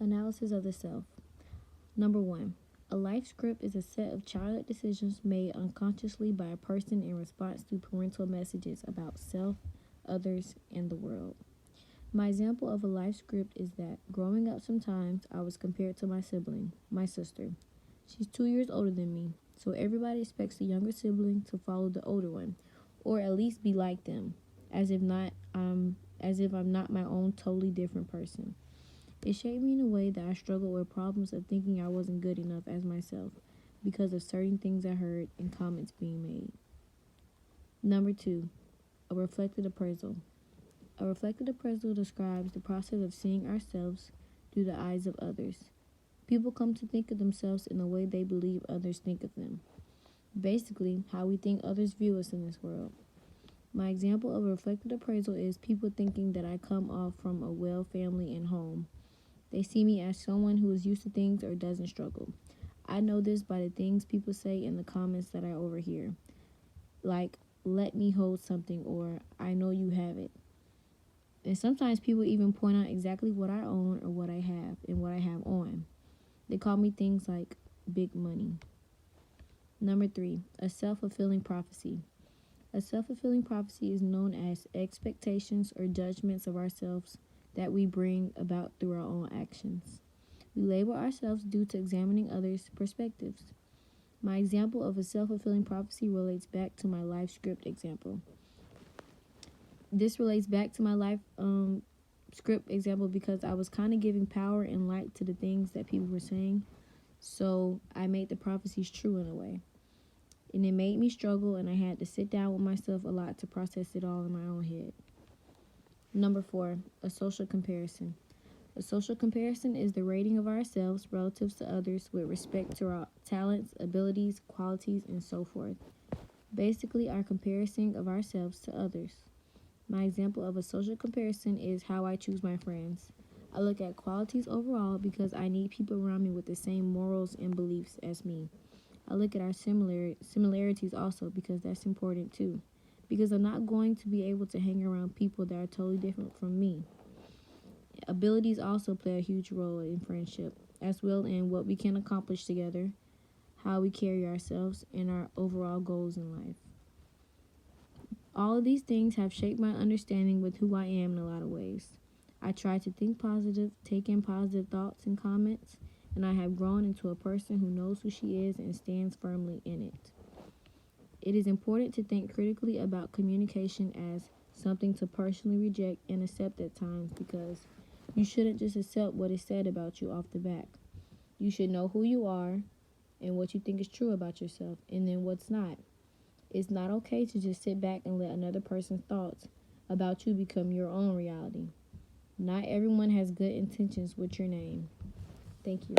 Analysis of the self. Number 1. A life script is a set of childhood decisions made unconsciously by a person in response to parental messages about self, others, and the world. My example of a life script is that growing up sometimes I was compared to my sibling, my sister. She's 2 years older than me, so everybody expects the younger sibling to follow the older one, or at least be like them, as if I'm not my own totally different person. It shaped me in a way that I struggled with problems of thinking I wasn't good enough as myself because of certain things I heard and comments being made. Number 2, a reflected appraisal. A reflected appraisal describes the process of seeing ourselves through the eyes of others. People come to think of themselves in the way they believe others think of them. Basically, how we think others view us in this world. My example of a reflected appraisal is people thinking that I come off from a well family and home. They see me as someone who is used to things or doesn't struggle. I know this by the things people say in the comments that I overhear. Like, let me hold something, or I know you have it. And sometimes people even point out exactly what I own or what I have and what I have on. They call me things like big money. Number 3, a self-fulfilling prophecy. A self-fulfilling prophecy is known as expectations or judgments of ourselves that we bring about through our own actions. We label ourselves due to examining others' perspectives. My example of a self-fulfilling prophecy relates back to my life script example. This relates back to my life script example because I was kind of giving power and light to the things that people were saying, so I made the prophecies true in a way. And it made me struggle, and I had to sit down with myself a lot to process it all in my own head. Number 4, a social comparison. A social comparison is the rating of ourselves relative to others with respect to our talents, abilities, qualities, and so forth. Basically, our comparison of ourselves to others. My example of a social comparison is how I choose my friends. I look at qualities overall because I need people around me with the same morals and beliefs as me. I look at our similarities also because that's important too. Because I'm not going to be able to hang around people that are totally different from me. Abilities also play a huge role in friendship, as well in what we can accomplish together, how we carry ourselves, and our overall goals in life. All of these things have shaped my understanding with who I am in a lot of ways. I try to think positive, take in positive thoughts and comments, and I have grown into a person who knows who she is and stands firmly in it. It is important to think critically about communication as something to personally reject and accept at times because you shouldn't just accept what is said about you off the bat. You should know who you are and what you think is true about yourself and then what's not. It's not okay to just sit back and let another person's thoughts about you become your own reality. Not everyone has good intentions with your name. Thank you.